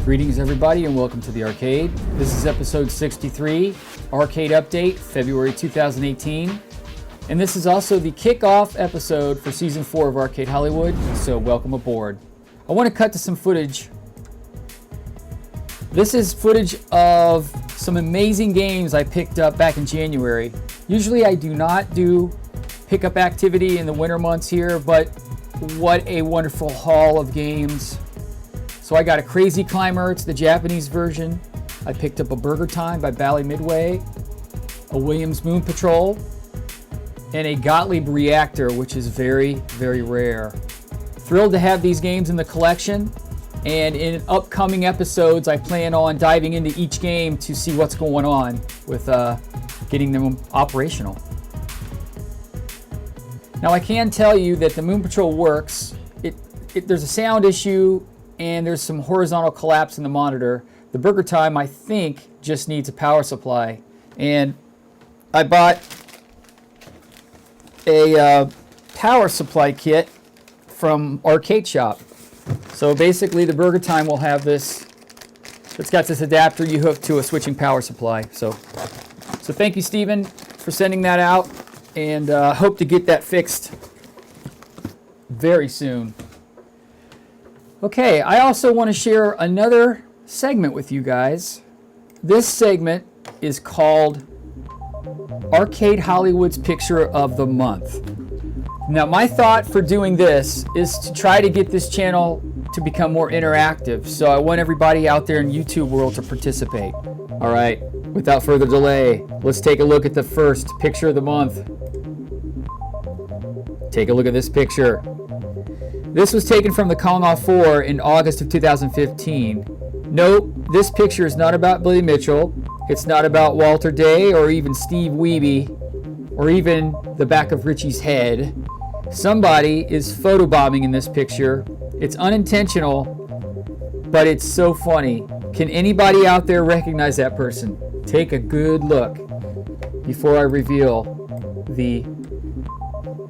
Greetings everybody and welcome to the arcade. This is episode 63, Arcade Update, February 2018. And this is also the kickoff episode for season 4 of Arcade Hollywood, so welcome aboard. I want to cut to some footage. This is footage of some amazing games I picked up back in January. Usually I do not do pickup activity in the winter months here, but what a wonderful haul of games. So I got a Crazy Climber, it's the Japanese version. I picked up a Burger Time by Bally Midway, a Williams Moon Patrol, and a Gottlieb Reactor, which is very, very rare. Thrilled to have these games in the collection, and in upcoming episodes I plan on diving into each game to see what's going on with getting them operational. Now I can tell you that the Moon Patrol works. There's a sound issue and there's some horizontal collapse in the monitor. The Burger Time, I think, just needs a power supply. And I bought a power supply kit from Arcade Shop. So basically the Burger Time will have this, it's got this adapter you hook to a switching power supply. So thank you, Steven, for sending that out, and hope to get that fixed very soon. Okay, I also want to share another segment with you guys. This segment is called Arcade Hollywood's Picture of the Month. Now, my thought for doing this is to try to get this channel to become more interactive, so I want everybody out there in YouTube world to participate. All right, without further delay, let's take a look at the first picture of the month. Take a look at this picture. This was taken from the Kickoff 4 in August of 2015. Note, this picture is not about Billy Mitchell. It's not about Walter Day or even Steve Wiebe or even the back of Richie's head. Somebody is photobombing in this picture. It's unintentional, but it's so funny. Can anybody out there recognize that person? Take a good look before I reveal the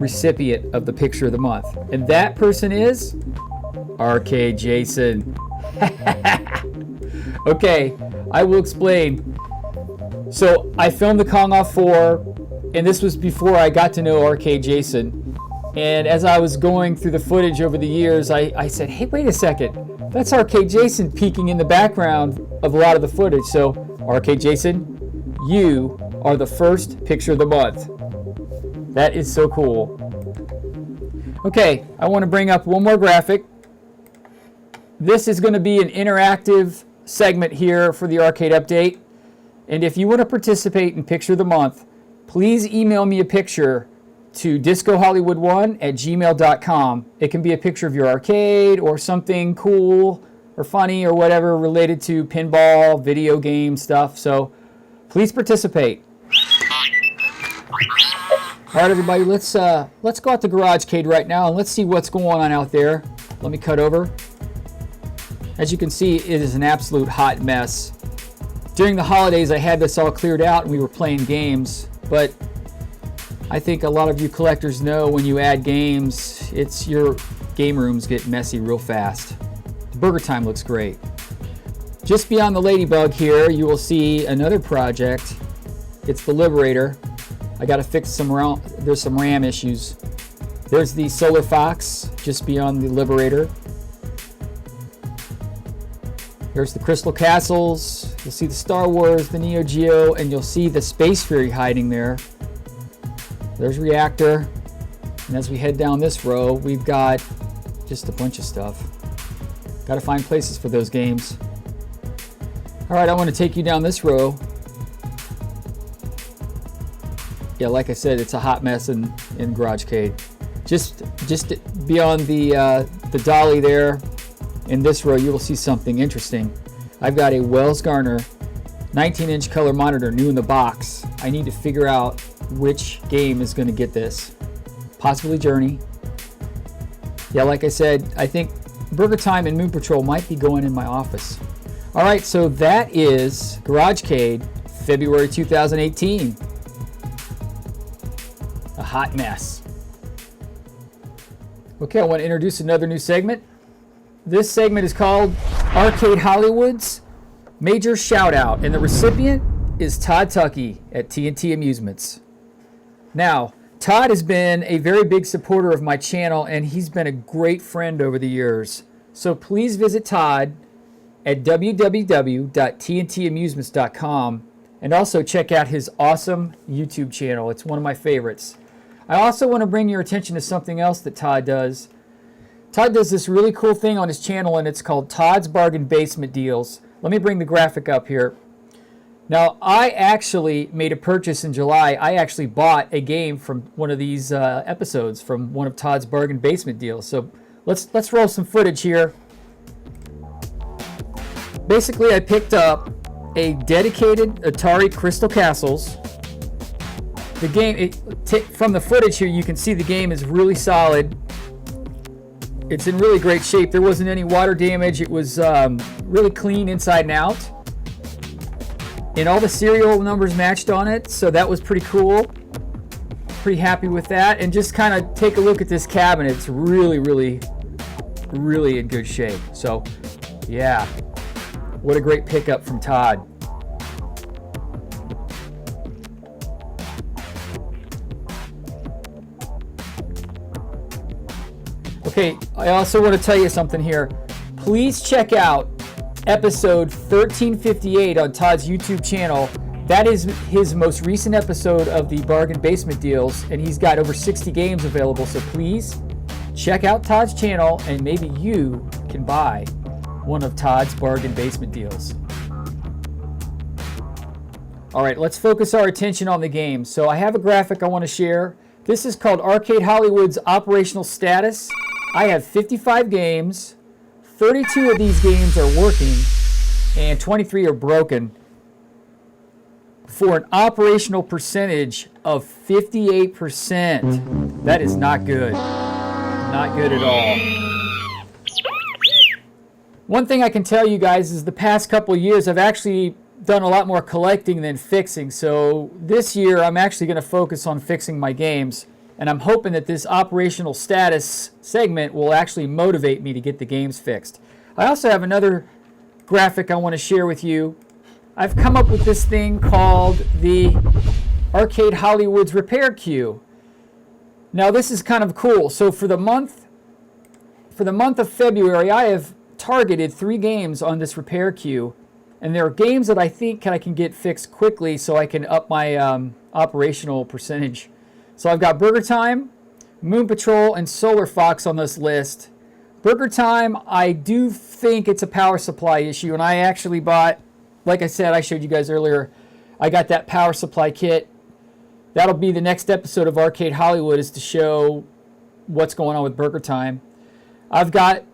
recipient of the picture of the month. And that person is Arcade Jason. Okay, I will explain. So I filmed the Kickoff 4, and this was before I got to know Arcade Jason. And as I was going through the footage over the years, I said, hey, wait a second. That's Arcade Jason peeking in the background of a lot of the footage. So Arcade Jason, you are the first picture of the month. That is so cool. Okay, I want to bring up one more graphic. This is going to be an interactive segment here for the arcade update. And if you want to participate in Picture of the Month, please email me a picture to discohollywood1@gmail.com. It can be a picture of your arcade or something cool or funny or whatever related to pinball, video game stuff. So please participate. All right, everybody, let's go out to GarageCade right now and let's see what's going on out there. Let me cut over. As you can see, it is an absolute hot mess. During the holidays, I had this all cleared out and we were playing games, but I think a lot of you collectors know when you add games, your game rooms get messy real fast. The Burger Time looks great. Just beyond the Ladybug here, you will see another project. It's the Liberator. I got to fix there's some RAM issues. There's the Solar Fox just beyond the Liberator. There's the Crystal Castles. You'll see the Star Wars, the Neo Geo, and you'll see the Space Fury hiding there. There's Reactor. And as we head down this row, we've got just a bunch of stuff. Got to find places for those games. All right, I want to take you down this row. Yeah, like I said, it's a hot mess in GarageCade. Just beyond the dolly there, in this row, you will see something interesting. I've got a Wells Garner 19-inch color monitor, new in the box. I need to figure out which game is going to get this. Possibly Journey. Yeah, like I said, I think Burger Time and Moon Patrol might be going in my office. All right, so that is Garage Kade, February 2018. A hot mess. Okay, I want to introduce another new segment. This segment is called Arcade Hollywood's Major Shoutout, and the recipient is Tammy Tucky at TNT Amusements. Now, Todd has been a very big supporter of my channel, and he's been a great friend over the years. So please visit Todd at www.tntamusements.com and also check out his awesome YouTube channel. It's one of my favorites. I also want to bring your attention to something else that Todd does. Todd does this really cool thing on his channel, and it's called Todds Bargain Basement Deals. Let me bring the graphic up here. Now, I actually made a purchase in July. I actually bought a game from one of these episodes from one of Todd's Bargain Basement Deals. So let's roll some footage here. Basically, I picked up a dedicated Atari Crystal Castles. The game, from the footage here, you can see the game is really solid. It's in really great shape. There wasn't any water damage. It was really clean inside and out. And all the serial numbers matched on it, so that was pretty cool. Pretty happy with that. And just kind of take a look at this cabinet. It's really, really, really in good shape. So, yeah. What a great pickup from Todd. Okay, I also want to tell you something here. Please check out episode 1358 on Todd's YouTube channel. That is his most recent episode of the Bargain Basement Deals, and he's got over 60 games available. So please check out Todd's channel, and maybe you can buy one of Todd's Bargain Basement Deals. All right, let's focus our attention on the game. So I have a graphic I want to share. This is called Arcade Hollywood's operational status. I have 55 games. 32 of these games are working, and 23 are broken, for an operational percentage of 58%. That is not good. Not good at all. One thing I can tell you guys is the past couple of years I've actually done a lot more collecting than fixing. So this year I'm actually going to focus on fixing my games, and I'm hoping that this operational status segment will actually motivate me to get the games fixed. I also have another graphic I want to share with you. I've come up with this thing called the Arcade Hollywood's Repair Queue. Now this is kind of cool. So for the month of February, I have targeted 3 games on this repair queue, and there are games that I think I can get fixed quickly so I can up my operational percentage. So I've got Burger Time, Moon Patrol, and Solar Fox on this list. Burger Time, I do think it's a power supply issue, and I actually bought, like I said, I showed you guys earlier, I got that power supply kit. That'll be the next episode of Arcade Hollywood, is to show what's going on with Burger Time. I got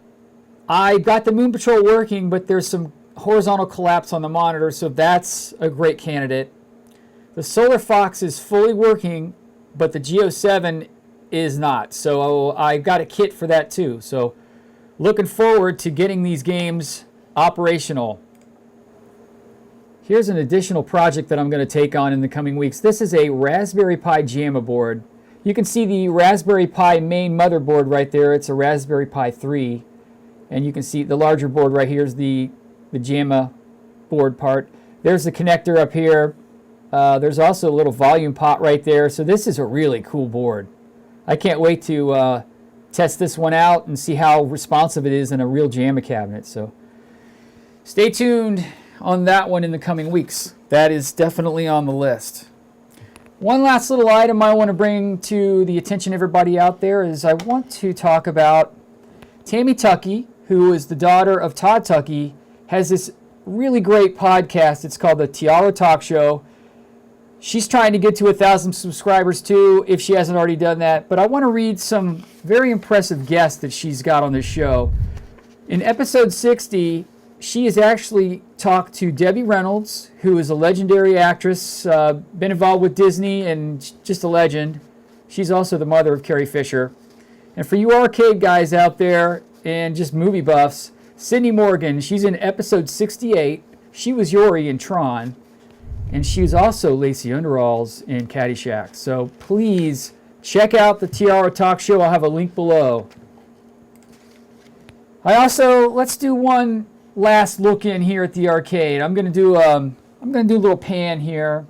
the Moon Patrol working, but there's some horizontal collapse on the monitor, so that's a great candidate. The Solar Fox is fully working, but the Geo 7 is not. So I got a kit for that too. So looking forward to getting these games operational. Here's an additional project that I'm going to take on in the coming weeks. This is a Raspberry Pi JAMA board. You can see the Raspberry Pi main motherboard right there. It's a Raspberry Pi 3. And you can see the larger board right here is the JAMA board part. There's the connector up here. There's also a little volume pot right there. So this is a really cool board. I can't wait to test this one out and see how responsive it is in a real JAMA cabinet. So stay tuned on that one in the coming weeks. That is definitely on the list. One last little item I want to bring to the attention of everybody out there is I want to talk about Tammy Tucky, who is the daughter of Tammy Tucky, has this really great podcast. It's called the Tiara Talk Show. She's trying to get to 1,000 subscribers too, if she hasn't already done that. But I want to read some very impressive guests that she's got on this show. In episode 60, she has actually talked to Debbie Reynolds, who is a legendary actress, been involved with Disney and just a legend. She's also the mother of Carrie Fisher. And for you arcade guys out there and just movie buffs, Sydney Morgan, she's in episode 68. She was Yori in Tron. And she's also Lacey Underalls in Caddyshack. So please check out the Tiara Talk Show. I'll have a link below. Let's do one last look in here at the arcade. I'm gonna do a little pan here.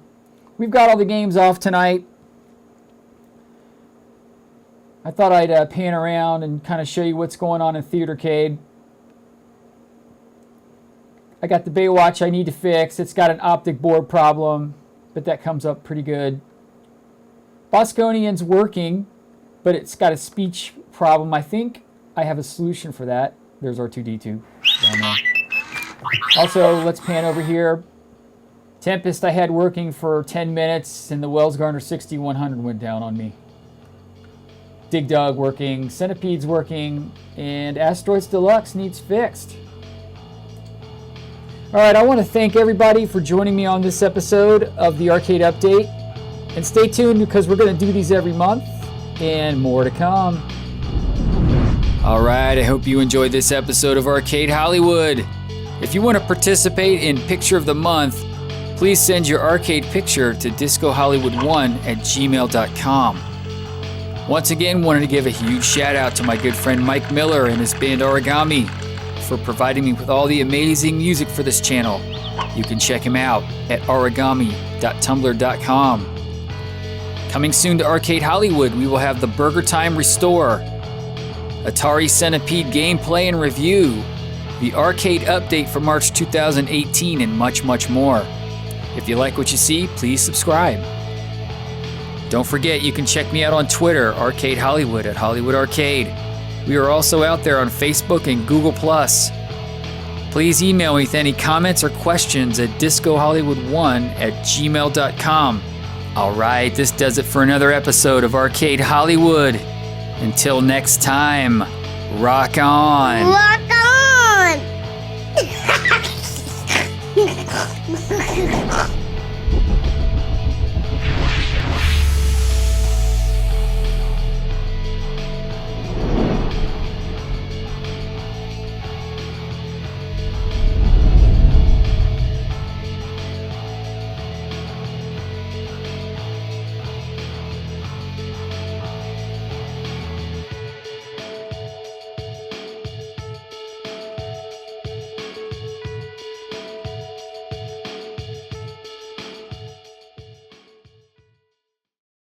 We've got all the games off tonight. I thought I'd pan around and kind of show you what's going on in Theatercade. I got the Baywatch I need to fix. It's got an optic board problem, but that comes up pretty good. Bosconian's working, but it's got a speech problem. I think I have a solution for that. There's R2-D2 down there. Also, let's pan over here. Tempest I had working for 10 minutes, and the Wells Gardner 6100 went down on me. Dig Dug working, Centipede's working, and Asteroids Deluxe needs fixed. All right, I want to thank everybody for joining me on this episode of the Arcade Update. And stay tuned because we're going to do these every month and more to come. All right, I hope you enjoyed this episode of Arcade Hollywood. If you want to participate in Picture of the Month, please send your arcade picture to discohollywood1@gmail.com. Once again, wanted to give a huge shout out to my good friend Mike Miller and his band Origami for providing me with all the amazing music for this channel. You can check him out at origami.tumblr.com. Coming soon to Arcade Hollywood, we will have the Burger Time Restore, Atari Centipede gameplay and review, the arcade update for March 2018, and much, much more. If you like what you see, please subscribe. Don't forget, you can check me out on Twitter, Arcade Hollywood at Hollywood Arcade. We are also out there on Facebook and Google+. Please email me with any comments or questions at discohollywood1@gmail.com. All right, this does it for another episode of Arcade Hollywood. Until next time, rock on! Rock on!